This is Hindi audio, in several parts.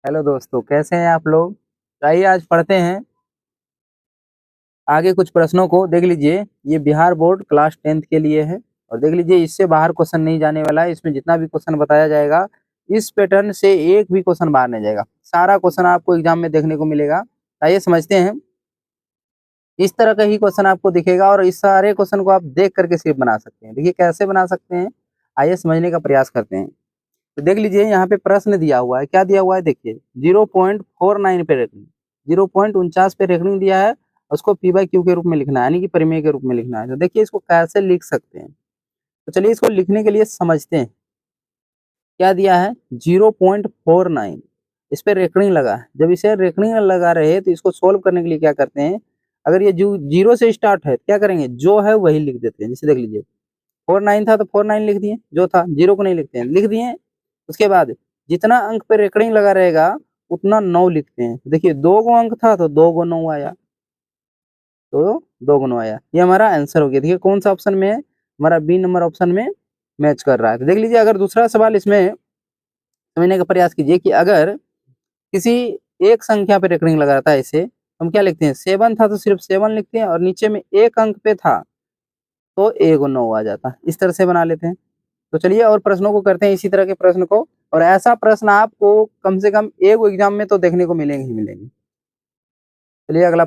हेलो दोस्तों, कैसे हैं आप लोग। तो आइए आज पढ़ते हैं आगे कुछ प्रश्नों को। देख लीजिए, ये बिहार बोर्ड क्लास 10th के लिए है। और देख लीजिए, इससे बाहर क्वेश्चन नहीं जाने वाला है। इसमें जितना भी क्वेश्चन बताया जाएगा, इस पैटर्न से एक भी क्वेश्चन बाहर नहीं जाएगा। सारा क्वेश्चन आपको एग्जाम में देखने को मिलेगा। आइए समझते हैं। इस तरह का ही क्वेश्चन आपको दिखेगा और इस सारे क्वेश्चन को आप देख करके सिर्फ बना सकते हैं। देखिए कैसे बना सकते हैं, आइए समझने का प्रयास करते हैं। तो देख लीजिए, यहाँ पे प्रश्न दिया हुआ है। क्या दिया हुआ है, देखिए 0.49 पे रेखनी, 0.49 पे रेखनी दिया है। उसको पी बाई क्यू के रूप में लिखना है, यानी कि परिमेय के रूप में लिखना है। तो देखिए इसको कैसे लिख सकते हैं। तो चलिए इसको लिखने के लिए समझते हैं। क्या दिया है, 0.49, इस पे रेखनी लगा है। जब इसे रेखनी लगा रहे हैं तो इसको सोल्व करने के लिए क्या करते हैं, अगर ये जो जीरो से स्टार्ट है क्या करेंगे, जो है वही लिख देते हैं। जैसे देख लीजिए 49 था तो 49 लिख दिए, जो था जीरो को नहीं लिखते हैं, लिख दिए। उसके बाद जितना अंक पे रेकड़िंग लगा रहेगा उतना 9 लिखते हैं। देखिए 2 गो अंक था तो 2 गो 9 आया, तो 2 गो 9 आया। ये हमारा आंसर हो गया। देखिए कौन सा ऑप्शन में है, हमारा बी नंबर ऑप्शन में मैच कर रहा है। तो देख लीजिए, अगर दूसरा सवाल इसमें समझने का प्रयास कीजिए कि अगर किसी एक संख्या पे रेकड़िंग लगा रहता है, इसे हम क्या लिखते हैं, 7 था तो सिर्फ 7 लिखते हैं, और नीचे में एक अंक पे था तो एक 9 आ जाता। इस तरह से बना लेते हैं। तो चलिए और प्रश्नों को करते हैं, इसी तरह के प्रश्न को। और ऐसा प्रश्न आपको कम से कम एक एग्जाम में तो देखने को मिलेंगे ही मिलेंगे। चलिए अगला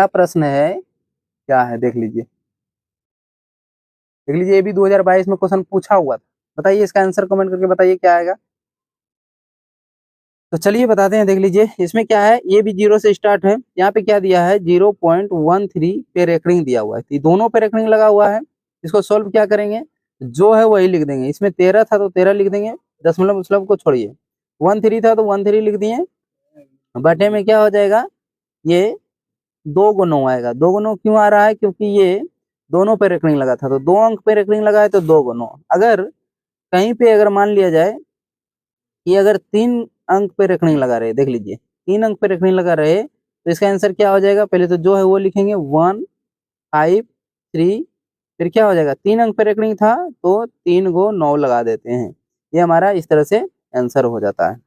प्रश्न है, क्या है देख लीजिए। देख लीजिए, ये भी 2022 में क्वेश्चन पूछा हुआ था। बताइए इसका आंसर कमेंट करके बताइए क्या आएगा। तो चलिए बताते हैं। देख लीजिए इसमें क्या है, ये भी जीरो से स्टार्ट है। यहाँ पे क्या दिया है, 0.13 पे रेकरिंग दिया हुआ है। तो दोनों पे रेकरिंग लगा हुआ है। इसको सोल्व क्या करेंगे, जो है वही लिख देंगे। इसमें 13 था तो 13 लिख देंगे, दशमलव उशमलव को छोड़िए। 13 था तो 13 लिख दिए। बटे में क्या हो जाएगा, ये 2 गो 9 आएगा। 2 गो 9 क्यों आ रहा है, क्योंकि ये दोनों पे रेकरिंग लगा था। तो 2 अंक पे रेकरिंग लगा है तो 2 गो 9। अगर कहीं पे अगर मान लिया जाए कि अगर 3 अंक पे रेकरिंग लगा रहे, देख लीजिए 3 अंक पे रेकरिंग लगा रहे, तो इसका आंसर क्या हो जाएगा। पहले तो जो है वो लिखेंगे 1 5 3, फिर क्या हो जाएगा, 3 अंक पे रेकरिंग था तो 3 गो 9 लगा देते हैं। ये हमारा इस तरह से आंसर हो जाता है।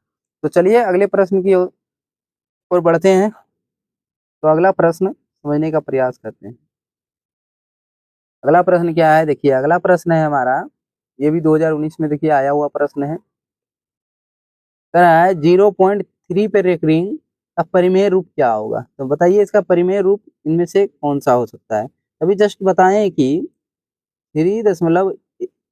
तो चलिए अगले प्रश्न की ओर बढ़ते हैं। तो अगला प्रश्न समझने का प्रयास करते हैं। अगला प्रश्न क्या है, देखिए अगला प्रश्न है हमारा, ये भी 2019 में देखिए आया हुआ प्रश्न है। कह रहा है 0.3 पे रेकरिंग का परिमेय रूप क्या होगा। तो बताइए इसका परिमेय रूप इनमें से कौन सा हो सकता है। अभी जस्ट बताएं कि 3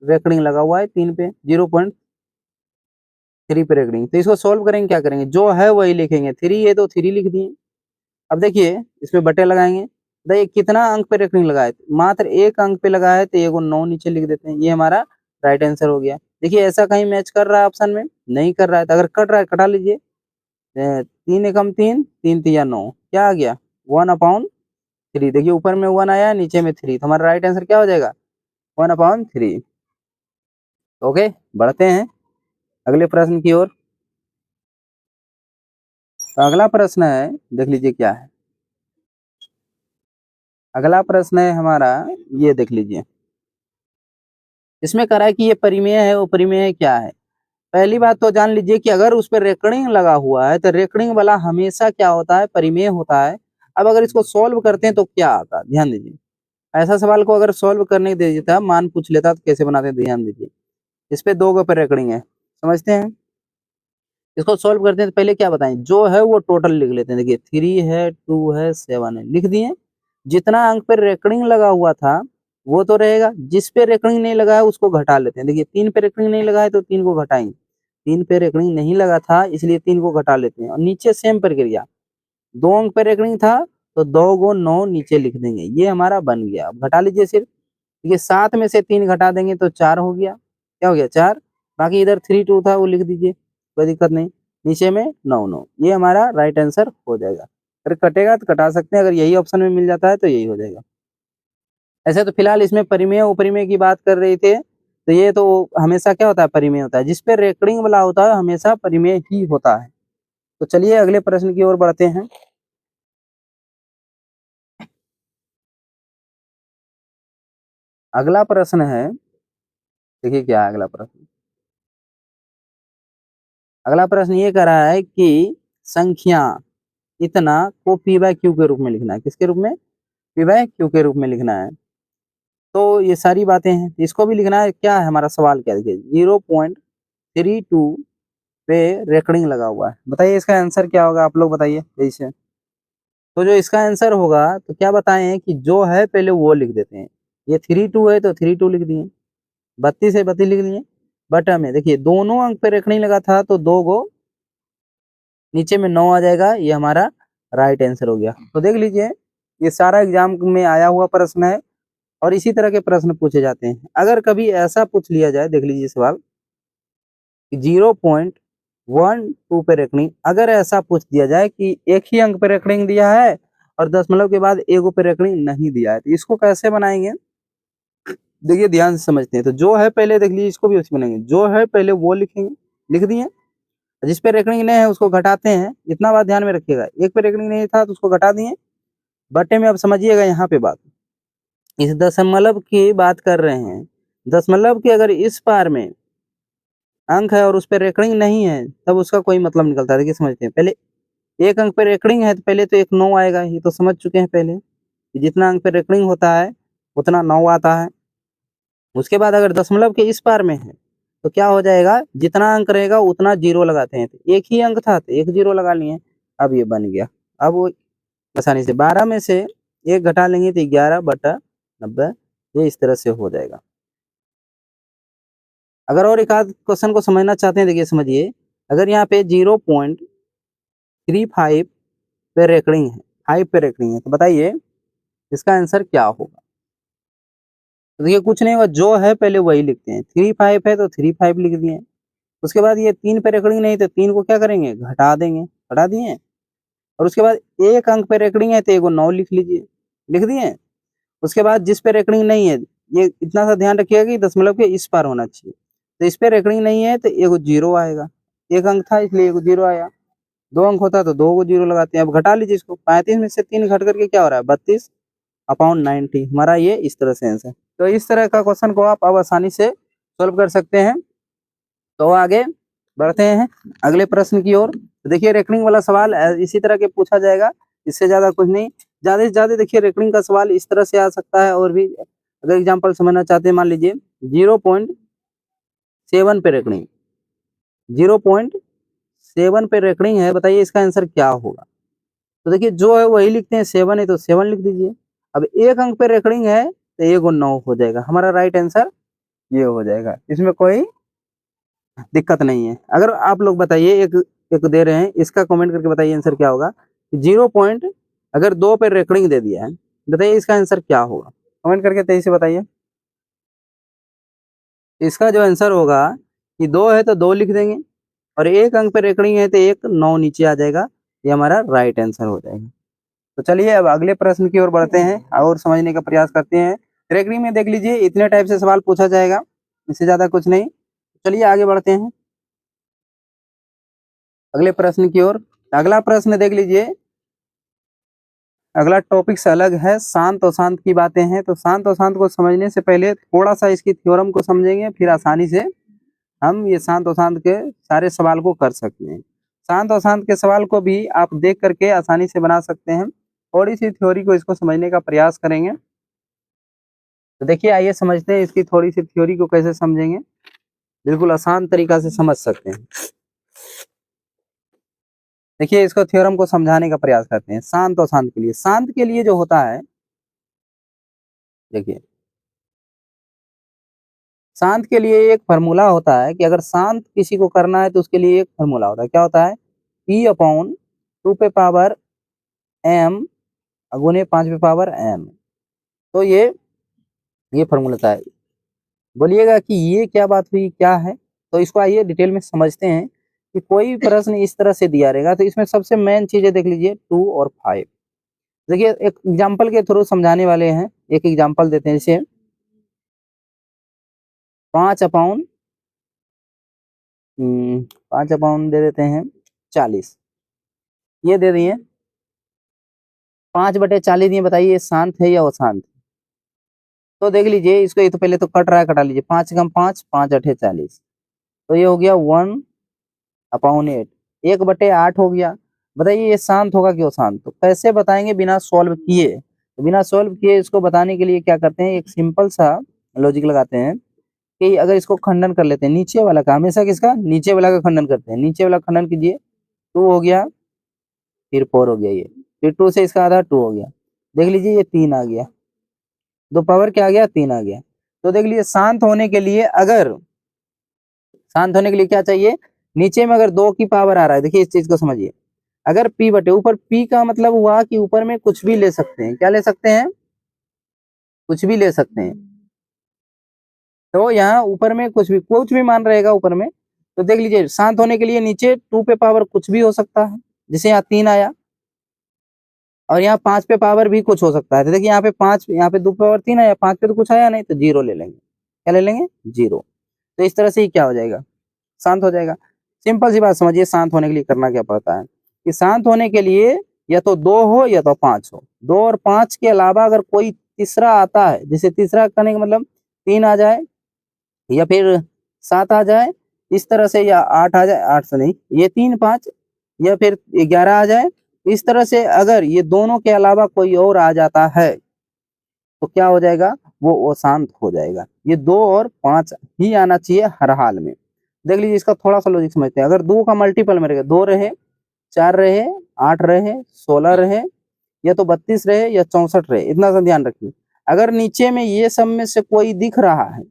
रेकरिंग लगा हुआ है 3 पे, 0.3 पे रेकरिंग। तो इसको सोल्व करेंगे, क्या करेंगे, जो है वही लिखेंगे। 3 है तो 3 लिख दिए। अब देखिए इसमें बटे लगाएंगे। देखिए कितना अंक पे रेकरिंग लगा है, मात्र एक अंक पे लगा है तो ये 9 नीचे लिख देते हैं। ये हमारा राइट आंसर हो गया। देखिए ऐसा कहीं मैच कर रहा है ऑप्शन में, नहीं कर रहा है। तो अगर कट रहा है कटा लीजिए। 3 एकम 3, 3 तिया 9, क्या आ गया 1/3। देखिए ऊपर में 1 आया, नीचे में 3, तो हमारा राइट आंसर क्या हो जाएगा 1/3। ओके, बढ़ते हैं अगले प्रश्न की ओर। तो अगला प्रश्न है, देख लीजिए क्या है। अगला प्रश्न है हमारा, ये देख लीजिए। इसमें कह रहा है कि ये परिमेय है, वो परिमेय क्या है। पहली बात तो जान लीजिए कि अगर उस पर रेकरिंग लगा हुआ है तो रेकरिंग वाला हमेशा क्या होता है, परिमेय होता है। अब अगर इसको सॉल्व करते हैं तो क्या आता है, ध्यान दीजिए। ऐसा सवाल को अगर सॉल्व करने दे देता, मान पूछ लेता तो कैसे बनाते हैं, ध्यान दीजिए। इस पे 2 पे रेकरिंग है, समझते हैं। इसको सॉल्व करते हैं तो पहले क्या बताएं, जो है वो टोटल लिख लेते हैं। देखिए 3 है, 2 है, 7 है, लिख दिए। जितना अंक पे रेकरिंग लगा हुआ था वो तो रहेगा, जिस पे रेकरिंग नहीं लगा है उसको घटा लेते हैं। देखिए 3 पे रेकरिंग नहीं लगा है तो 3 को घटाएंगे। 3 पे रेकरिंग नहीं लगा था इसलिए 3 को घटा लेते हैं। और नीचे सेम प्रक्रिया, 2 अंक पे रेकरिंग था तो 2 गो 9 नीचे लिख देंगे। ये हमारा बन गया। अब घटा लीजिए सिर्फ। देखिए 7 में से 3 घटा देंगे तो 4 हो गया। क्या हो गया 4। बाकी इधर 3 2 था वो लिख दीजिए, कोई दिक्कत नहीं। नीचे में 9 9, ये हमारा राइट आंसर हो जाएगा। अगर कटेगा तो कटा सकते हैं, अगर यही ऑप्शन में मिल जाता है तो यही हो जाएगा। ऐसे तो फिलहाल इसमें परिमेय उपरिमेय की बात कर रहे थे, तो ये तो हमेशा क्या होता है, परिमेय होता है। जिस पे रेकरिंग वाला होता है हमेशा परिमेय ही होता है। तो चलिए अगले प्रश्न की ओर बढ़ते हैं। अगला प्रश्न है, देखिए क्या है अगला प्रश्न। अगला प्रश्न ये कह रहा है कि संख्या इतना को पी बाय क्यू के रूप में लिखना है। किसके रूप में? पी बाय क्यू के रूप में लिखना है। तो ये सारी बातें हैं, इसको भी लिखना है। क्या है हमारा सवाल? क्या देखिए 0.32 पे रेकॉर्डिंग लगा हुआ है। बताइए इसका आंसर क्या होगा, आप लोग बताइए जैसे। तो जो इसका आंसर होगा तो क्या बताएं कि जो है पहले वो लिख देते हैं। ये 32 है तो 32 लिख दिए, 32 है 32 लिख दिए। बटा में देखिए दोनों अंक पे रेखनी लगा था तो 2 गो नीचे में 9 आ जाएगा, ये हमारा राइट आंसर हो गया। तो देख लीजिए ये सारा एग्जाम में आया हुआ प्रश्न है और इसी तरह के प्रश्न पूछे जाते हैं। अगर कभी ऐसा पूछ लिया जाए, देख लीजिए सवाल 0.12 पे रेकनिंग, अगर ऐसा पूछ दिया जाए कि एक ही अंक पे रेकनिंग दिया है और दशमलव के बाद एगो पे रेकनिंग नहीं दिया है, तो इसको कैसे बनाएंगे? देखिए ध्यान से समझते हैं। तो जो है पहले देख लीजिए, इसको भी उसी बनाएंगे। जो है पहले वो लिखेंगे, लिख दिए। जिस पे रेकनिंग नहीं है उसको घटाते हैं, इतना बात ध्यान में रखिएगा। एक पे रेकनिंग नहीं था तो उसको घटा दिए बटे में। अब समझिएगा यहाँ पे बात, इस दशमलव की बात कर रहे हैं। दशमलव के अगर इस पार में अंक है और उस पर रेकनिंग नहीं है तब उसका कोई मतलब निकलता है। देखिए समझते हैं, पहले एक अंक पे रेकनिंग है तो पहले तो एक 9 आएगा, ये तो समझ चुके हैं पहले कि जितना अंक पे रेकनिंग होता है उतना 9 आता है। उसके बाद अगर दशमलव के इस पार में है तो क्या हो जाएगा, जितना अंक रहेगा उतना जीरो लगाते हैं। तो एक ही अंक था तो एक जीरो लगा लिए, अब ये बन गया। अब वो आसानी से 12 में से एक घटा लेंगे तो 11/90, ये इस तरह से हो जाएगा। अगर और एक आध क्वेश्चन को समझना चाहते हैं, देखिए समझिए। अगर यहाँ पे 0.35 पे रेकरिंग है, 5 पे रेकरिंग है, तो बताइए इसका आंसर क्या होगा? तो देखिए कुछ नहीं होगा, जो है पहले वही लिखते हैं। 35 है तो 35 लिख दिए। उसके बाद ये 3 पे रेकरिंग नहीं तो 3 को क्या करेंगे, घटा देंगे, घटा दिए। और उसके बाद एक अंक पे रेकरिंग है तो एगो 9 लिख लीजिए, लिख दिए। उसके बाद जिस पे रेकरिंग नहीं है, ये इतना सा ध्यान रखिएगा कि दशमलव के इस पार होना चाहिए। तो इस पे रेकरिंग नहीं है तो एगो जीरो आएगा, एक अंक था इसलिए एगो जीरो आया। 2 अंक होता तो 2 को जीरो लगाते हैं। अब घटा लीजिए इसको, 35 में से 3 घट करके क्या हो रहा है, 32/90। हमारा ये इस तरह से आंसर। तो इस तरह का क्वेश्चन को आप अब आसानी से सोल्व कर सकते हैं। तो आगे बढ़ते हैं अगले प्रश्न की ओर। तो देखिए रेकरिंग वाला सवाल इसी तरह के पूछा जाएगा, इससे ज्यादा कुछ नहीं। ज्यादा से ज्यादा देखिए रेकरिंग का सवाल इस तरह से आ सकता है। और भी अगर एग्जांपल समझना चाहते हैं, मान लीजिए 0.7 पे रेकरिंग, 0.7 पे रेकरिंग है, बताइए इसका आंसर क्या होगा? तो देखिए जो है वही लिखते हैं, 7 है तो 7 लिख दीजिए। अब एक अंक पे रेकरिंग है तो एगो 9 हो जाएगा, हमारा राइट आंसर ये हो जाएगा। इसमें कोई दिक्कत नहीं है। अगर आप लोग बताइए, एक एक दे रहे हैं, इसका कमेंट करके बताइए आंसर क्या होगा। 0 पॉइंट अगर 2 पे रेकरिंग दे दिया है, बताइए इसका आंसर क्या होगा? कमेंट करके तेजी से बताइए। इसका जो आंसर होगा कि 2 है तो 2 लिख देंगे और एक अंक पे रेकरिंग है तो एक 9 नीचे आ जाएगा, ये हमारा राइट आंसर हो जाएगा। तो चलिए अब अगले प्रश्न की ओर बढ़ते हैं और समझने का प्रयास करते हैं। रेकरिंग में देख लीजिए इतने टाइप से सवाल पूछा जाएगा, इससे ज्यादा कुछ नहीं। चलिए आगे बढ़ते हैं अगले प्रश्न की ओर। अगला प्रश्न देख लीजिए, अगला टॉपिक से अलग है, शांत और शांत की बातें हैं। तो शांत और शांत को समझने से पहले थोड़ा सा इसकी थ्योरम को समझेंगे, फिर आसानी से हम ये शांत और शांत के सारे सवाल को कर सकते हैं। शांत और शांत के सवाल को भी आप देख करके आसानी से बना सकते हैं। थोड़ी सी थ्योरी को इसको समझने का प्रयास करेंगे। तो देखिए आइए समझते हैं इसकी थोड़ी सी थ्योरी को कैसे समझेंगे, बिल्कुल आसान तरीका से समझ सकते हैं। देखिए इसको थ्योरम को समझाने का प्रयास करते हैं। शांत और शांत के लिए, शांत के लिए जो होता है, देखिए शांत के लिए एक फार्मूला होता है कि अगर शांत किसी को करना है तो उसके लिए एक फार्मूला होता है। क्या होता है? P/2 पे पावर m गुने 5 पे पावर m। तो ये फार्मूला था। बोलिएगा कि ये क्या बात हुई, क्या है? तो इसको आइए डिटेल में समझते हैं कि कोई प्रश्न इस तरह से दिया रहेगा तो इसमें सबसे मेन चीजें देख लीजिए 2 और 5। देखिए एक एग्जाम्पल के थ्रू समझाने वाले हैं। एक एग्जाम्पल देते हैं, जैसे 5/5 दे देते हैं 40, ये दे दिए। 5/40 दिए, बताइए ये शांत है या अशांत? तो देख लीजिए इसको, ये तो पहले तो कट रहा है, कटा लीजिए। 5 कम 5, 5 8 40। तो ये हो गया 1 अपॉन 8, 1/8 हो गया। बताइए ये शांत होगा कि अशांत? तो कैसे बताएंगे बिना सॉल्व किए? तो बिना सॉल्व किए इसको बताने के लिए क्या करते हैं, एक सिंपल सा लॉजिक लगाते हैं कि अगर इसको खंडन कर लेते हैं, नीचे वाला का, हमेशा किसका, नीचे वाला का खंडन करते हैं। नीचे वाला खंडन कीजिए, 2 हो गया, फिर 4 हो गया, ये फिर 2 से इसका आधा 2 हो गया। देख लीजिए ये 3 आ गया, 2 पावर क्या आ गया, 3 आ गया। तो देख लीजिए शांत होने के लिए, अगर शांत होने के लिए क्या चाहिए, नीचे में अगर 2 की पावर आ रहा है, देखिए इस चीज को समझिए, अगर p बटे ऊपर, p का मतलब हुआ कि ऊपर में कुछ भी ले सकते हैं। क्या ले सकते हैं, कुछ भी ले सकते हैं। तो यहाँ ऊपर में कुछ भी मान रहेगा ऊपर में। तो देख लीजिए शांत होने के लिए नीचे 2 पे पावर कुछ भी हो सकता है, जैसे यहाँ 3 आया, और यहाँ 5 पे पावर भी कुछ हो सकता है। तो देखिए यहाँ पे 5, यहाँ पे 2 पे पावर 3 आया, 5 पे तो कुछ आया नहीं, तो 0 ले लेंगे। क्या ले लेंगे, 0। तो इस तरह से ही क्या हो जाएगा, शांत हो जाएगा। सिंपल सी बात समझिए, शांत होने के लिए करना क्या पड़ता है कि शांत होने के लिए या तो 2 हो या तो 5 हो। 2 और 5 के अलावा अगर कोई तीसरा आता है, जैसे तीसरा करने का मतलब 3 आ जाए या फिर 7 आ जाए, इस तरह से, या 8 आ जाए, 8 से नहीं, ये 3 5 या फिर 11 आ जाए, इस तरह से अगर ये दोनों के अलावा कोई और आ जाता है तो क्या हो जाएगा, वो अशांत हो जाएगा। ये 2 और 5 ही आना चाहिए हर हाल में। देख लीजिए इसका थोड़ा सा लॉजिक समझते हैं। अगर 2 का मल्टीपल में रहेगा, 2 रहे, 4 रहे, 8 रहे, 16 रहे, या तो 32 रहे या 64 रहे, इतना सा ध्यान रखिए। अगर नीचे में ये सब में से कोई दिख रहा है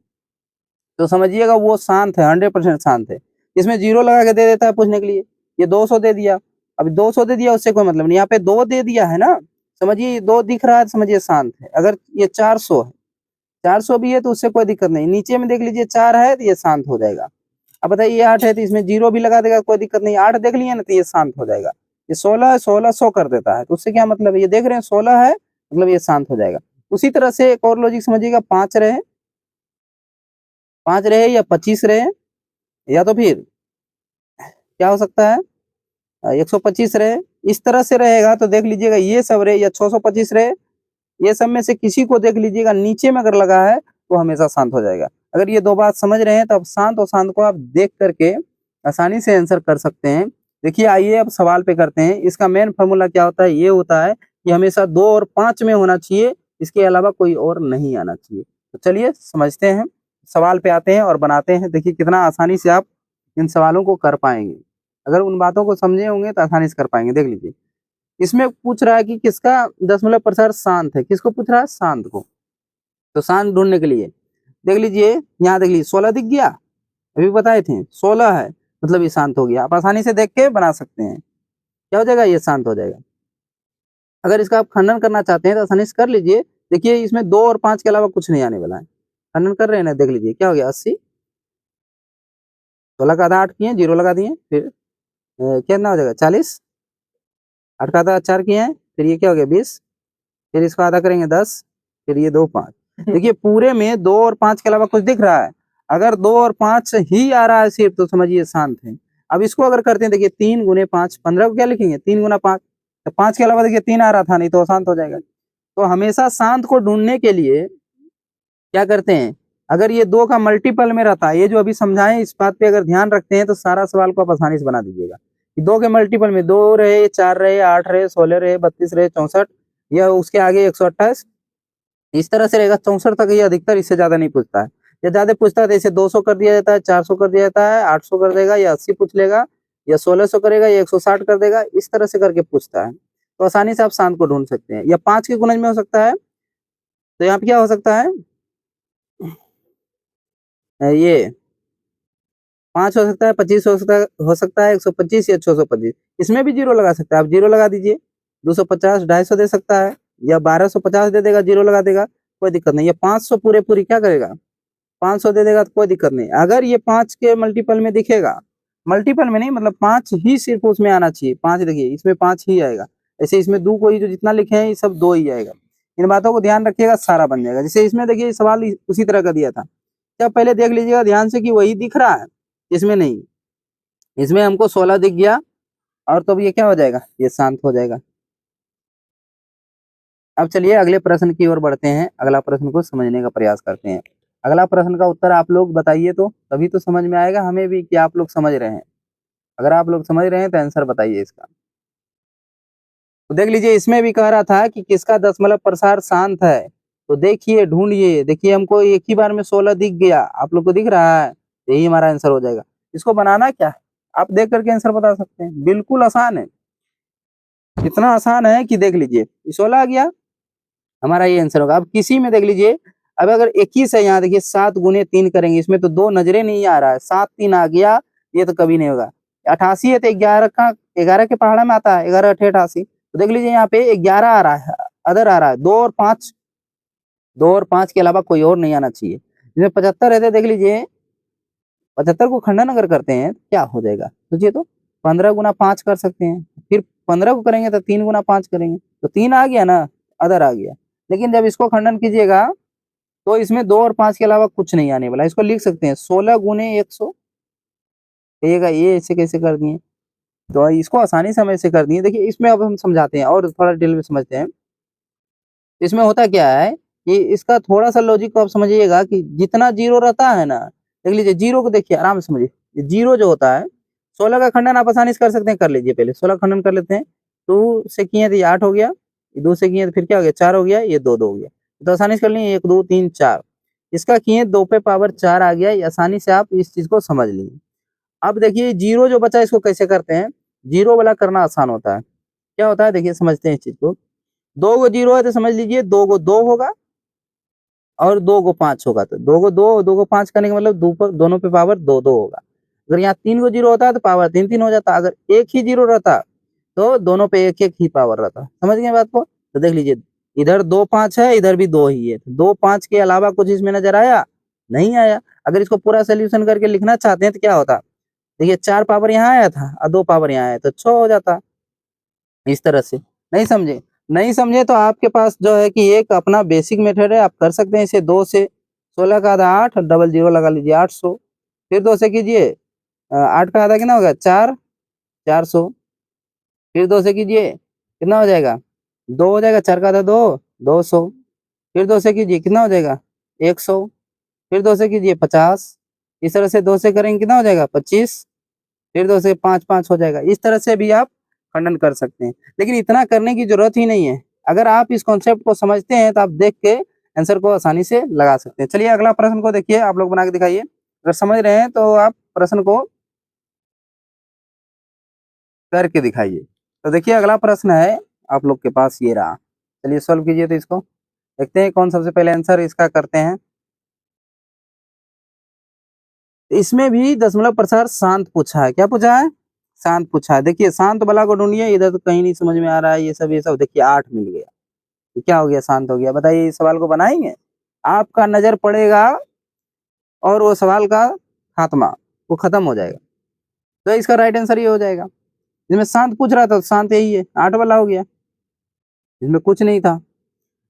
तो समझिएगा वो शांत है, 100% शांत है। इसमें 0 लगा के दे देता है पूछने के लिए, ये 200 दे दिया, अब 200 दे दिया उससे कोई मतलब नहीं, यहाँ पे 2 दे दिया है ना, समझिए ये 2 दिख रहा है, समझिए शांत है। अगर ये 400 है, 400 भी है तो उससे कोई दिक्कत नहीं। नीचे में देख लीजिए 4 है तो ये शांत हो जाएगा। अब बताइए ये 8 है तो इसमें 0 भी लगा देगा, कोई दिक्कत नहीं। 8 देख लिए ना तो ये शांत हो जाएगा। ये 16 है, 1600 कर देता है, तो उससे क्या मतलब है, ये देख रहे हैं 16 है मतलब ये शांत हो जाएगा। उसी तरह से एक और लॉजिक समझिएगा, 5 रहे, 5 रहे या 25 रहे, या तो फिर क्या हो सकता है, 125 रहे, इस तरह से रहेगा। तो देख लीजिएगा ये सब रहे या 625 रहे, ये सब में से किसी को देख लीजिएगा नीचे में अगर लगा है तो हमेशा शांत हो जाएगा। अगर ये 2 बात समझ रहे हैं तो अब शांत और शांत को आप देख करके आसानी से आंसर कर सकते हैं। देखिए आइए अब सवाल पे करते हैं। इसका मेन फॉर्मूला क्या होता है, ये होता है कि हमेशा 2 और 5 में होना चाहिए, इसके अलावा कोई और नहीं आना चाहिए। तो चलिए समझते हैं, सवाल पे आते हैं और बनाते हैं। देखिए कितना आसानी से आप इन सवालों को कर पाएंगे। अगर उन बातों को समझे होंगे तो आसानी से कर पाएंगे। देख लीजिए इसमें पूछ रहा है कि किसका दशमलव प्रसार शांत है, किसको पूछ रहा है, शांत को। तो शांत ढूंढने के लिए देख लीजिए, यहाँ देख लीजिए 16 दिख गया, अभी बताए थे 16 है मतलब ये शांत हो गया। आप आसानी से देख के बना सकते हैं, क्या हो जाएगा, ये शांत हो जाएगा। अगर इसका आप खंडन करना चाहते हैं तो आसानी से कर लीजिए। देखिए इसमें 2 और 5 के अलावा कुछ नहीं आने वाला है। खंडन कर रहे हैं ना, देख लीजिए क्या हो गया, 80, 16 का आधा 8 किए, 0 लगा दिए, फिर कितना हो जाएगा, 40, 8 का आधा 4 किए हैं, फिर ये क्या हो गया, 20, फिर इसको आधा करेंगे 10, फिर ये 2 5। देखिए पूरे में 2 और 5 के अलावा कुछ दिख रहा है। अगर 2 और 5 ही आ रहा है सिर्फ तो समझिए शांत है। अब इसको अगर करते हैं, देखिए 3 गुने 5, 15 को क्या लिखेंगे, 3 गुना 5, तो 5 के अलावा देखिए 3 आ रहा था, नहीं तो शांत हो जाएगा। तो हमेशा शांत को ढूंढने के लिए क्या करते हैं, अगर ये 2 का मल्टीपल में रहता है, ये जो अभी समझाएं इस बात पे अगर ध्यान रखते हैं तो सारा सवाल को आप आसानी से बना दीजिएगा। 2 के मल्टीपल में 2 रहे, 4 रहे, 8 रहे, 16 रहे, 32 रहे, 64, या उसके आगे 128, इस तरह से रहेगा 64 तक ये अधिकतर, इससे ज्यादा नहीं पूछता है। या ज्यादा पूछता है तो इसे 200 कर दिया जाता है, 400 कर दिया जाता है, 800 कर देगा, या 80 पूछ लेगा, या 1600 करेगा, या 160 कर देगा, इस तरह से करके पूछता है। तो आसानी से आप शांत को ढूंढ सकते हैं। या 5 के गुणज में हो सकता है, तो यहाँ पे क्या हो सकता है, ये 5 हो सकता है, 25 हो सकता है 125 या 625, इसमें भी 0 लगा सकता है। आप 0 लगा दीजिए, 250, 250 दे सकता है, या 1250 दे देगा, 0 लगा देगा, कोई दिक्कत नहीं। या 500 पूरे पूरी क्या करेगा, 500 दे देगा तो कोई दिक्कत नहीं। अगर ये 5 के मल्टीपल में दिखेगा, मल्टीपल में नहीं मतलब 5 ही सिर्फ उसमें आना चाहिए, 5 देखिए इसमें 5 ही आएगा। ऐसे इसमें 2 को ही जो जितना लिखे हैं ये सब 2 ही आएगा। इन बातों को ध्यान रखिएगा, सारा बन जाएगा। जैसे इसमें देखिए सवाल उसी तरह का दिया था, क्या पहले देख लीजिएगा ध्यान से कि वही दिख रहा है, इसमें नहीं, इसमें हमको 16 दिख गया, और तो अब ये क्या हो जाएगा, ये शांत हो जाएगा। अब चलिए अगले प्रश्न की ओर बढ़ते हैं, अगला प्रश्न को समझने का प्रयास करते हैं। अगला प्रश्न का उत्तर आप लोग बताइए, तो तभी तो समझ में आएगा हमें भी कि आप लोग समझ रहे हैं। अगर आप लोग समझ रहे हैं तो आंसर बताइए इसका। तो देख लीजिए इसमें भी कह रहा था कि किसका दशमलव प्रसार शांत है। तो देखिए ढूंढिए, देखिए हमको एक ही बार में 16 दिख गया, आप लोग को दिख रहा है, यही हमारा आंसर हो जाएगा। इसको बनाना क्या है, आप देख करके आंसर बता सकते हैं, बिल्कुल आसान है। इतना आसान है कि देख लीजिए 16 आ गया, हमारा ये आंसर होगा। अब किसी में देख लीजिए, अब अगर 21 है, यहाँ देखिए 7 गुने 3 करेंगे, इसमें तो 2 नजरे नहीं आ रहा है, 7 3 आ गया, ये तो कभी नहीं होगा। 88 है तो 11 के पहाड़ा में आता है, 11 8 88। तो देख लीजिए यहाँ पे 11 आ रहा है, अदर आ रहा है, 2 और 5, 2 और 5 के अलावा कोई और नहीं आना चाहिए। इसमें 75 रहते, देख लीजिए 75 को खंडन अगर करते हैं तो क्या हो जाएगा, सोचिए तो 15 गुना 5 कर सकते हैं, फिर 15 को करेंगे तो 3 गुना 5 करेंगे, तो 3 आ गया ना, अदर आ गया। लेकिन जब इसको खंडन कीजिएगा तो इसमें 2 और 5 के अलावा कुछ नहीं आने वाला। इसको लिख सकते हैं 16 गुने 100, कहिएगा ये ऐसे कैसे कर दिए, तो इसको आसानी से हम ऐसे कर दिए। देखिए इसमें अब हम समझाते हैं और थोड़ा डिटेल में समझते हैं। इसमें होता क्या है कि इसका थोड़ा सा लॉजिक को आप समझिएगा कि जितना जीरो रहता है ना, देख लीजिए जीरो को देखिए आराम से समझिए, जीरो जो होता है 16 का खंडन आप आसानी से कर सकते हैं, कर लीजिए पहले 16 खंडन कर लेते हैं। 2 से किए तो ये 8 हो गया, 2 से किए तो फिर क्या हो गया 4 हो गया, ये 2 2 हो गया, तो आसानी से कर लिए 1 2 3 4, इसका किए 2 पे पावर 4 आ गया, ये आसानी से आप इस चीज को समझ लिए। अब देखिए जीरो जो बचा इसको कैसे करते हैं, जीरो वाला करना आसान होता है। क्या होता है देखिए समझते हैं इस चीज को। 2 गो जीरो है तो समझ लीजिए 2 गो 2 होगा और 2 गो 5 होगा, तो 2 गो 2 2 गो 5 करने का मतलब दोनों पे पावर 2 2 होगा। अगर यहाँ 3 गो जीरो होता है तो पावर 3 3 हो जाता, अगर एक ही जीरो रहता तो दोनों पे एक एक ही पावर रहता। समझ गए बात को, तो देख लीजिए इधर 2 5 है, इधर भी 2 ही है, तो 2 5 के अलावा कुछ इसमें नजर आया, नहीं आया। अगर इसको पूरा सोल्यूशन करके लिखना चाहते हैं तो क्या होता, देखिए 4 पावर यहाँ आया था और 2 पावर यहाँ आया तो 6 हो जाता, इस तरह से। नहीं समझे, नहीं समझे तो आपके पास जो है कि एक अपना बेसिक मेथड है, आप कर सकते हैं इसे। 2 से 16 का आधा 8, डबल जीरो लगा लीजिए 800, फिर 2 से कीजिए 8 का आधा कितना होगा 4, 400, फिर 2 से कीजिए कितना हो जाएगा 2 हो जाएगा, 4 का आधा 2, 200, फिर 2 से कीजिए कितना हो जाएगा 100, फिर 2 से कीजिए 50, इस तरह से 2 से करेंगे कितना हो जाएगा 25, फिर 2 से 5 5 हो जाएगा। इस तरह से भी आप खंडन कर सकते हैं, लेकिन इतना करने की जरूरत ही नहीं है। अगर आप इस कॉन्सेप्ट को समझते हैं तो आप देख के आंसर को आसानी से लगा सकते हैं। चलिए अगला प्रश्न को देखिए, आप लोग बना के दिखाइए, अगर समझ रहे हैं तो आप प्रश्न को करके दिखाइए। तो देखिए अगला प्रश्न है आप लोग के पास ये रहा, चलिए सॉल्व कीजिए। तो इसको देखते हैं कौन सबसे पहले आंसर इसका करते हैं। इसमें भी दशमलव प्रसार शांत पूछा है, क्या पूछा है, शांत पूछा है। देखिए शांत वाला को ढूंढिए, इधर तो कहीं नहीं समझ में आ रहा है, ये सब देखिए 8 मिल गया, ये क्या हो गया शांत हो गया। बताइए इस सवाल को बनाएंगे, आपका नजर पड़ेगा और वो सवाल का खात्मा वो खत्म हो जाएगा। तो इसका राइट आंसर ये हो जाएगा, जिसमें शांत पूछ रहा था तो शांत यही है, 8 वाला हो गया, इसमें कुछ नहीं था।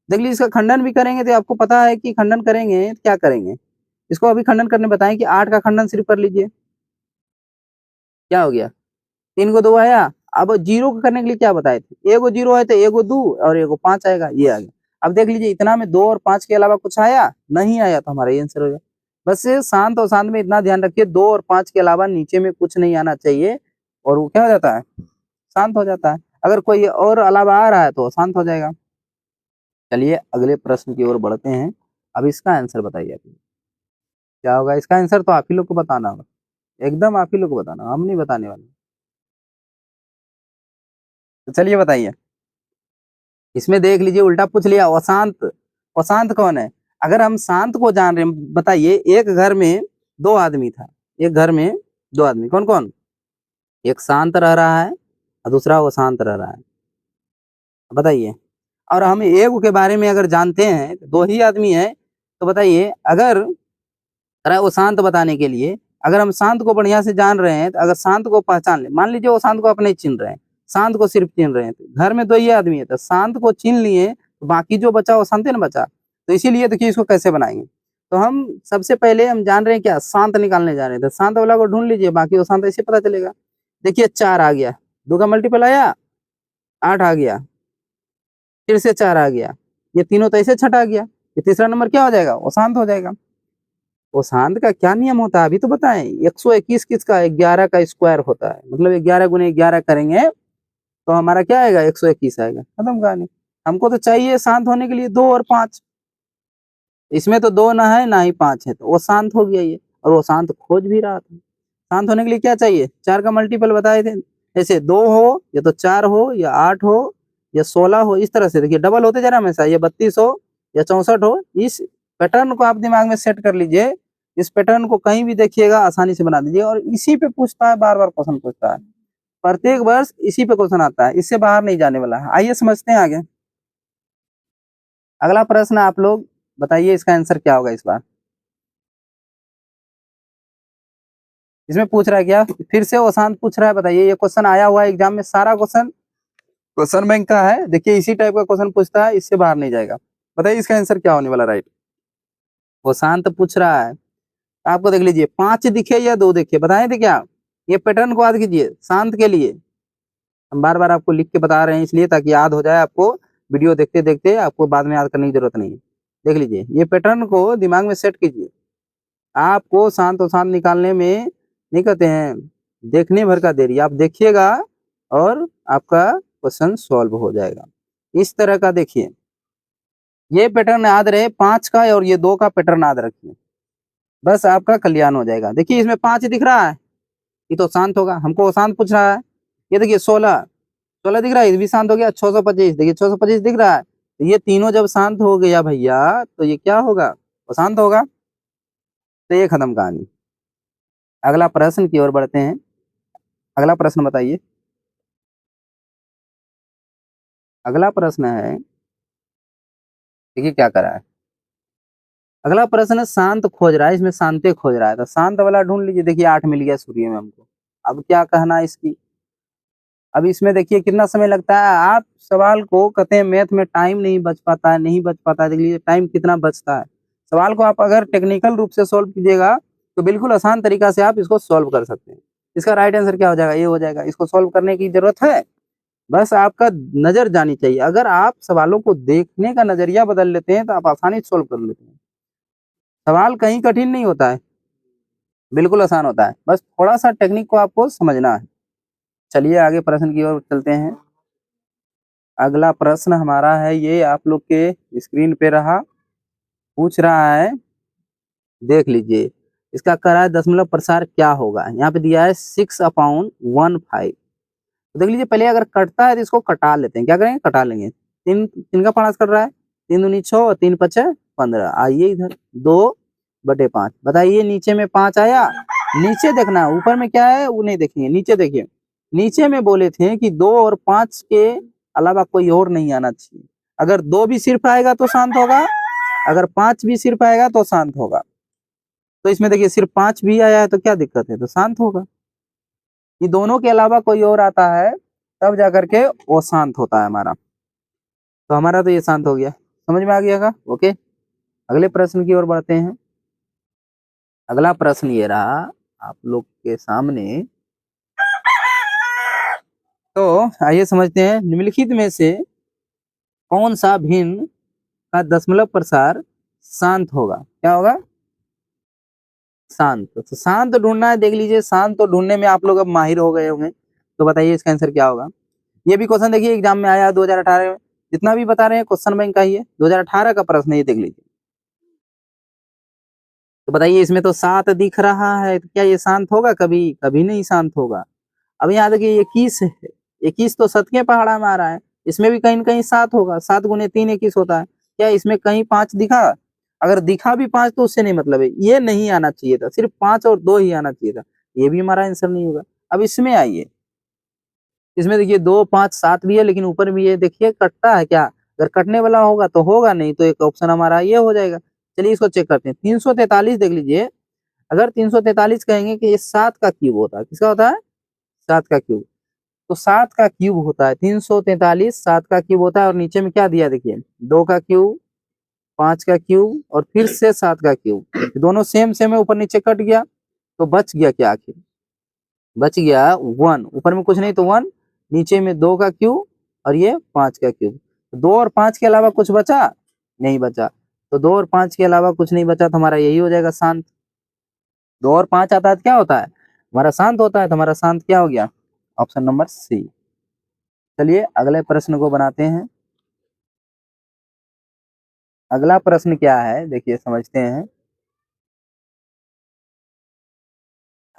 देख लीजिए इसका खंडन भी करेंगे तो आपको पता है कि खंडन करेंगे तो क्या करेंगे, इसको अभी खंडन करने बताएं कि 8 का खंडन सिर्फ कर लीजिए, क्या हो गया 3 को 2 आया। अब जीरो को करने के लिए क्या बताए थे, एगो जीरो है तो एगो 2 और एगो 5 आएगा, ये आ गया। अब देख लीजिए इतना में 2 और 5 के अलावा कुछ आया, नहीं आया, तो हमारा ये आंसर हो गया। बस शांत और शांत में इतना ध्यान रखिए, 2 और 5 के अलावा नीचे में कुछ नहीं आना चाहिए, और वो क्या हो जाता है, शांत हो जाता है। अगर कोई और अलावा आ रहा है तो शांत हो जाएगा। चलिए अगले प्रश्न की ओर बढ़ते हैं। अब इसका आंसर बताइए आप, क्या होगा इसका आंसर, तो आप ही लोग को बताना होगा, एकदम आप ही लोग को बताना, हम नहीं बताने वाले। तो चलिए बताइए, इसमें देख लीजिए उल्टा पूछ लिया, अशांत, अशांत कौन है। अगर हम शांत को जान रहे हैं, बताइए एक घर में 2 आदमी था, एक घर में 2 आदमी, कौन कौन, एक शांत रह रहा है और दूसरा वो शांत रह रहा है, बताइए। और हम एक के बारे में अगर जानते हैं, 2 ही आदमी है, तो बताइए अगर जरा वो शांत बताने के लिए, अगर हम शांत को बढ़िया से जान रहे हैं, तो अगर शांत को पहचान ले, मान लीजिए वो शांत को अपने चिन्ह रहे हैं, शांत को सिर्फ चिन्ह रहे हैं, तो घर में 2 ही आदमी है, तो शांत को चिन्ह लिए तो बाकी जो बचा वो शांत न बचा। तो इसीलिए देखिए इसको कैसे बनाएंगे, तो हम सबसे पहले हम जान रहे हैं क्या, शांत निकालने जा रहे हैं, तो शांत वाला को ढूंढ लीजिए, बाकी वो शांत ऐसे पता चलेगा। देखिए 4 आ गया, 2 का मल्टीपल आया 8 आ गया, फिर से 4 आ गया, ये तीनों तो ऐसे छठा आ गया, ये तीसरा नंबर क्या हो जाएगा, वो शांत हो जाएगा। वो शांत का क्या नियम होता है अभी तो बताएं। 121 किसका, 11 का स्क्वायर होता है, मतलब 11 गुने 11 करेंगे तो हमारा क्या आएगा, 121 आएगा। खत्म कहानी। हमको तो चाहिए शांत होने के लिए 2 और 5, इसमें तो 2 ना है ना ही 5 है, तो वो शांत हो गया ये, और वो शांत खोज भी रहा था। शांत होने के लिए क्या चाहिए, 4 का मल्टीपल बताए थे, जैसे 2 हो या तो 4 हो या 8 हो या 16 हो, इस तरह से देखिए डबल होते जा रहा है हमेशा, ये 32 हो या 64 हो। इस पैटर्न को आप दिमाग में सेट कर लीजिए, इस पैटर्न को कहीं भी देखिएगा आसानी से बना दीजिए, और इसी पे पूछता है, बार बार क्वेश्चन पूछता है, प्रत्येक वर्ष इसी पे क्वेश्चन आता है, इससे बाहर नहीं जाने वाला है। आइए समझते हैं आगे। अगला प्रश्न आप लोग बताइए, इसका आंसर क्या होगा इस बार। इसमें पूछ रहा है क्या, फिर से ओशांत पूछ रहा है, बताइए। ये क्वेश्चन आया हुआ है एग्जाम में, सारा क्वेश्चन क्वेश्चन बैंक का है। देखिए इसी टाइप का क्वेश्चन पूछता है, इससे बाहर नहीं जाएगा। बताइए इसका आंसर क्या होने वाला, राइट। ओशांत पूछ रहा है, आपको देख लीजिए 5 दिखे या 2 दिखे, बताए थे क्या। ये पैटर्न को याद कीजिए शांत के लिए, हम बार बार आपको लिख के बता रहे हैं इसलिए ताकि याद हो जाए आपको, वीडियो देखते देखते आपको बाद में याद करने की जरूरत नहीं है। देख लीजिए ये पैटर्न को दिमाग में सेट कीजिए, आपको शांत और शांत निकालने में नहीं कहते हैं देखने भर का देरी, आप देखिएगा और आपका क्वेश्चन सॉल्व हो जाएगा। इस तरह का देखिए, ये पैटर्न याद रहे 5 का, और ये 2 का पैटर्न याद रखिए, बस आपका कल्याण हो जाएगा। देखिए इसमें 5 दिख रहा है, ये तो शांत होगा, हमको शांत पूछ रहा है। ये देखिए 16 16 दिख रहा है, ये भी शांत हो गया। 625 देखिए 625 दिख रहा है, तो ये तीनों जब शांत हो गया भैया तो ये क्या होगा, वो शांत होगा। तो ये खत्म कहानी। अगला प्रश्न की ओर बढ़ते हैं। अगला प्रश्न बताइए। अगला प्रश्न है, देखिए क्या करा है। अगला प्रश्न है शांत खोज रहा है, इसमें शांति खोज रहा है, तो शांत वाला ढूंढ लीजिए। देखिए 8 मिल गया सूर्य में हमको, अब क्या कहना है इसकी। अब इसमें देखिए कितना समय लगता है, आप सवाल को कहते हैं मैथ में टाइम नहीं बच पाता है, नहीं बच पाता है, देख लीजिए टाइम कितना बचता है। सवाल को आप अगर टेक्निकल रूप से सॉल्व कीजिएगा तो बिल्कुल आसान तरीका से आप इसको सॉल्व कर सकते हैं। इसका राइट आंसर क्या हो जाएगा, ये हो जाएगा। इसको सॉल्व करने की जरूरत है, बस आपका नजर जानी चाहिए। अगर आप सवालों को देखने का नजरिया बदल लेते हैं तो आप आसानी से सॉल्व कर लेते हैं। सवाल कहीं कठिन नहीं होता है, बिल्कुल आसान होता है, बस थोड़ा सा टेक्निक को आपको समझना है। चलिए आगे प्रश्न की ओर चलते हैं। अगला प्रश्न हमारा है, ये आप लोग के स्क्रीन पे रहा, पूछ रहा है, देख लीजिए। इसका कह रहा है दशमलव प्रसार क्या होगा, यहाँ पे दिया है 6/15। तो देख लीजिए पहले अगर कटता है तो इसको कटा लेते हैं, क्या करेंगे, कटा लेंगे। 3 का 5 कर रहा है, 3 दूनी 6 और 3 5 15। आइए इधर 2/5, बताइए नीचे में 5 आया। नीचे देखना है, ऊपर में क्या है वो नहीं देखेंगे, नीचे देखिए। नीचे में बोले थे कि 2 और 5 के अलावा कोई और नहीं आना चाहिए। अगर 2 भी सिर्फ आएगा तो शांत होगा, अगर 5 भी सिर्फ आएगा तो शांत होगा। तो इसमें देखिए सिर्फ 5 भी आया है तो क्या दिक्कत है, तो शांत होगा। ये दोनों के अलावा कोई और आता है तब जाकर के वो शांत होता है हमारा। तो हमारा तो ये शांत हो गया, समझ में आ गया का, ओके। अगले प्रश्न की ओर बढ़ते हैं। अगला प्रश्न ये रहा आप लोग के सामने, तो आइए समझते हैं। निम्नलिखित में से कौन सा भिन्न का दशमलव प्रसार शांत होगा, क्या होगा, शांत। तो शांत ढूंढना है, देख लीजिए शांत तो ढूंढने में आप लोग अब माहिर हो गए होंगे, तो बताइए इसका आंसर क्या होगा। ये भी क्वेश्चन देखिए एग्जाम में आया 2018 में, जितना भी बता रहे हैं क्वेश्चन बैंक का ही है, 2018 का प्रश्न है, ये देख लीजिए। तो बताइए इसमें तो 7 दिख रहा है, तो क्या ये शांत होगा, कभी कभी नहीं शांत होगा। अब यहाँ देखिए 21 है, 21 तो सतके पहाड़ा में आ रहा है, इसमें भी कहीं न कहीं 7 होगा, 7 गुने 3 21 होता है। क्या इसमें कहीं 5 दिखा, अगर दिखा भी 5 तो उससे नहीं मतलब है, ये नहीं आना चाहिए था, सिर्फ 5 और 2 ही आना चाहिए था, ये भी हमारा आंसर नहीं होगा। अब इसमें आइए, इसमें देखिए 2 5 7 भी है, लेकिन ऊपर भी ये देखिए कटता है क्या, अगर कटने वाला होगा तो होगा, नहीं तो एक ऑप्शन हमारा ये हो जाएगा। चलिए इसको चेक करते हैं। 343 देख लीजिए, अगर 343 कहेंगे कि ये 7 का क्यूब होता है, किसका होता है, 7 का क्यूब। तो 7 का क्यूब होता है 343, 7 का क्यूब होता है, और नीचे में क्या दिया देखिए, 2 का क्यूब, 5 का क्यूब और फिर से 7 का क्यूब, दोनों सेम सेम है, ऊपर नीचे कट गया, तो बच गया क्या, आखिर बच गया 1, ऊपर में कुछ नहीं तो 1, नीचे में 2 का क्यूब और ये 5 का क्यूब। 2 और 5 के अलावा कुछ बचा, नहीं बचा। तो 2 और 5 के अलावा कुछ नहीं बचा, तो हमारा यही हो जाएगा शांत। 2 और 5 आता है तो क्या होता है, हमारा शांत होता है, तो हमारा शांत क्या हो गया, ऑप्शन नंबर सी। चलिए अगले प्रश्न को बनाते हैं। अगला प्रश्न क्या है देखिए समझते हैं।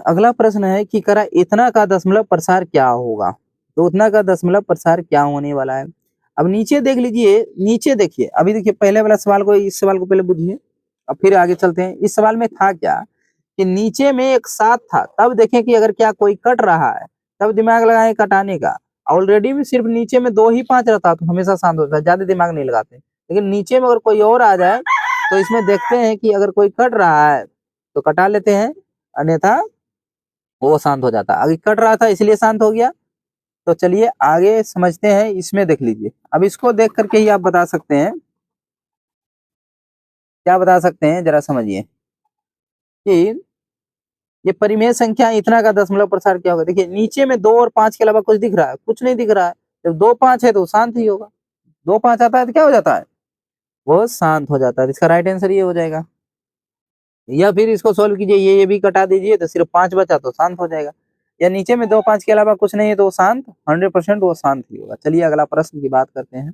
अगला प्रश्न है कि करा इतना का दशमलव प्रसार क्या होगा। तो उतना का दशमलव प्रसार क्या होने वाला है। अब नीचे देख लीजिए, नीचे देखिए, अभी देखिए पहले वाला सवाल को, इस सवाल को पहले बुझिए, अब फिर आगे चलते हैं। इस सवाल में था क्या कि नीचे में एक 7 था, तब देखें कि अगर क्या कोई कट रहा है तब दिमाग लगाएं कटाने का। ऑलरेडी भी सिर्फ नीचे में 2 ही 5 रहता तो हमेशा शांत होता है, ज्यादा दिमाग नहीं लगाते। लेकिन नीचे में अगर कोई और आ जाए तो इसमें देखते हैं कि अगर कोई कट रहा है तो कटा लेते हैं, अन्यथा वो शांत हो जाता। अभी कट रहा था इसलिए शांत हो गया। तो चलिए आगे समझते हैं। इसमें देख लीजिए, अब इसको देख करके ही आप बता सकते हैं, क्या बता सकते हैं जरा समझिए कि ये परिमेय संख्या इतना का दशमलव प्रसार क्या होगा। देखिए नीचे में 2 और 5 के अलावा कुछ दिख रहा है, कुछ नहीं दिख रहा है। जब 2 5 है तो शांत ही होगा। 2 5 आता है तो क्या हो जाता है, वो शांत हो जाता है। इसका राइट आंसर ये हो जाएगा। या फिर इसको सोल्व कीजिए, ये भी कटा दीजिए तो सिर्फ 5 बचा तो शांत हो जाएगा। या नीचे में 2 5 के अलावा कुछ नहीं है तो वो शांत 100% वो शांत ही होगा। चलिए अगला प्रश्न की बात करते हैं।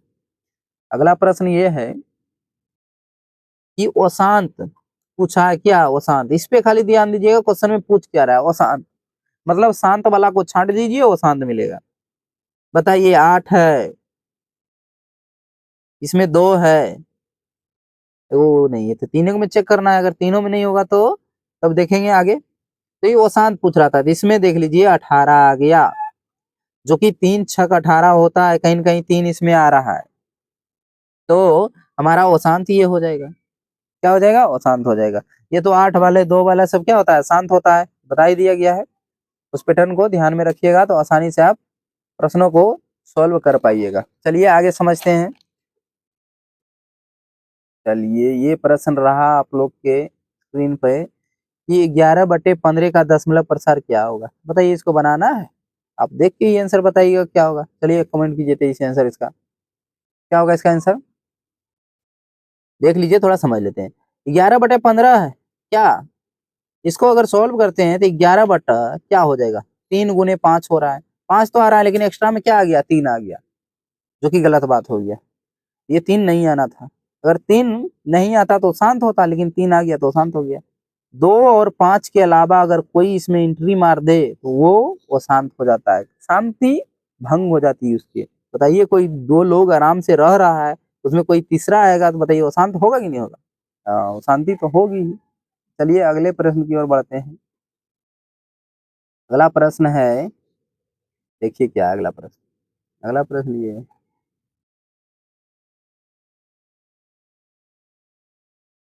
अगला प्रश्न ये है कि अशांत पूछा है क्या, अशांत, इस पे खाली ध्यान दीजिएगा क्वेश्चन में पूछ क्या रहा है। अशांत मतलब शांत वाला को छांट दीजिए, वो शांत मिलेगा। बताइए 8 है, इसमें 2 है, वो नहीं है तो तीनों में चेक करना है। अगर तीनों में नहीं होगा तो तब देखेंगे आगे। तो ये अशांत पूछ रहा था, तो इसमें देख लीजिए 18 आ गया, जो कि 3 छक 18 होता है, कहीं ना कहीं 3 इसमें आ रहा है, तो हमारा अशांत ये हो जाएगा। क्या हो जाएगा, अशांत हो जाएगा। ये तो 8 वाले 2 वाला सब क्या होता है, शांत होता है, बता ही दिया गया है। उस पैटर्न को ध्यान में रखिएगा तो आसानी से आप प्रश्नों को सॉल्व कर पाइएगा। चलिए आगे समझते हैं। चलिए ये प्रश्न रहा आप लोग के स्क्रीन पे कि 11/15 का दशमलव प्रसार क्या होगा। बताइए, इसको बनाना है, आप देख के ही आंसर बताइएगा क्या होगा। चलिए कमेंट कीजिए तेजी से आंसर इसका क्या होगा। इसका आंसर देख लीजिए, थोड़ा समझ लेते हैं। 11/15 है क्या, इसको अगर सोल्व करते हैं तो 11 बटा क्या हो जाएगा, 3 × 5 हो रहा है। 5 तो आ रहा है लेकिन एक्स्ट्रा में क्या आ गया, 3 आ गया, जो कि गलत बात हो गया। ये 3 नहीं आना था। अगर 3 नहीं आता तो शांत होता, लेकिन 3 आ गया तो शांत हो गया। 2 और 5 के अलावा अगर कोई इसमें एंट्री मार दे तो वो शांत हो जाता है, शांति भंग हो जाती है उसकी। बताइए कोई 2 लोग आराम से रह रहा है, उसमें कोई तीसरा आएगा तो बताइए वो शांत होगा कि नहीं होगा। वो शांति तो होगी ही। चलिए अगले प्रश्न की ओर बढ़ते हैं। अगला प्रश्न है, देखिए क्या है अगला प्रश्न। अगला प्रश्न ये है,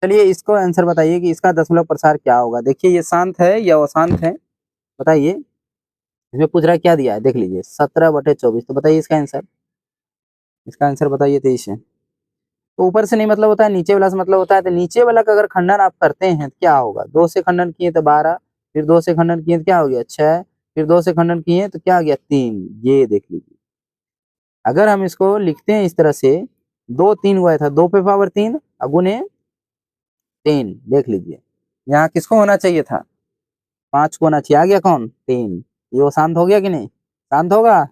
चलिए इसको आंसर बताइए कि इसका दशमलव प्रसार क्या होगा। देखिए ये शांत है या अशांत है, बताइए। इसमें पूछ रहा है क्या दिया है, देख लीजिए 17/24। तो बताइए इसका आंसर, इसका आंसर बताइए तेईस है। तो ऊपर से नहीं मतलब होता है, नीचे वाला से मतलब होता है। तो नीचे वाला का अगर खंडन आप करते हैं तो क्या होगा, 2 से खंडन किए तो 12, फिर 2 से खंडन किए तो क्या हो गया 6, फिर 2 से खंडन किए तो क्या हो गया 3। ये देख लीजिए, अगर हम इसको लिखते हैं इस तरह से, 2 3 हुआ था, 2 पे पावर 3 गुने 3, देख लीजिए यहाँ किसको होना चाहिए था, 5 को होना चाहिए, आ गया कौन 3। ये वो शांत हो गया कि नहीं, शांत होगा,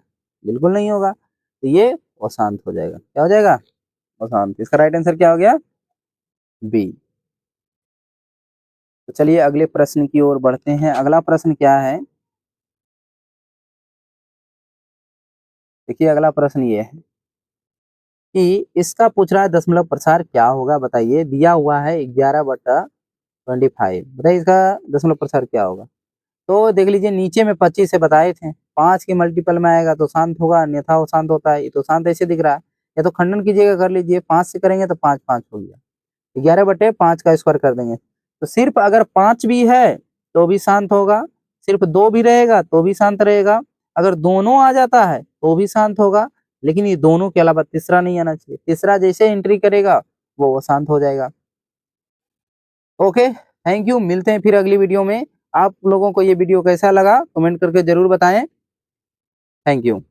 बिल्कुल नहीं होगा। तो ये अशांत हो जाएगा। क्या हो जाएगा, अशांत। इसका राइट आंसर क्या हो गया, बी। तो चलिए अगले प्रश्न की ओर बढ़ते हैं। अगला प्रश्न क्या है, देखिए अगला प्रश्न ये है कि इसका पूछ रहा है दशमलव प्रसार क्या होगा। बताइए, दिया हुआ है 11/25, बताइए इसका दशमलव प्रसार क्या होगा। तो देख लीजिए नीचे में 25 से बताए थे, 5 के मल्टीपल में आएगा तो शांत होगा, अन्यथा वो शांत होता है। ये तो शांत ऐसे दिख रहा है। या तो खंडन कीजिएगा, कर लीजिए, 5 से करेंगे तो 5 5 हो गया, 11/5 का स्क्वायर कर देंगे। तो सिर्फ अगर 5 भी है तो भी शांत होगा, सिर्फ 2 भी रहेगा तो भी शांत रहेगा, अगर दोनों आ जाता है तो भी शांत होगा। लेकिन ये दोनों के अलावा तीसरा नहीं आना चाहिए। तीसरा जैसे एंट्री करेगा वो शांत हो जाएगा। Okay, thank you. मिलते हैं फिर अगली वीडियो में। आप लोगों को ये वीडियो कैसा लगा कमेंट करके जरूर बताएं। Thank you.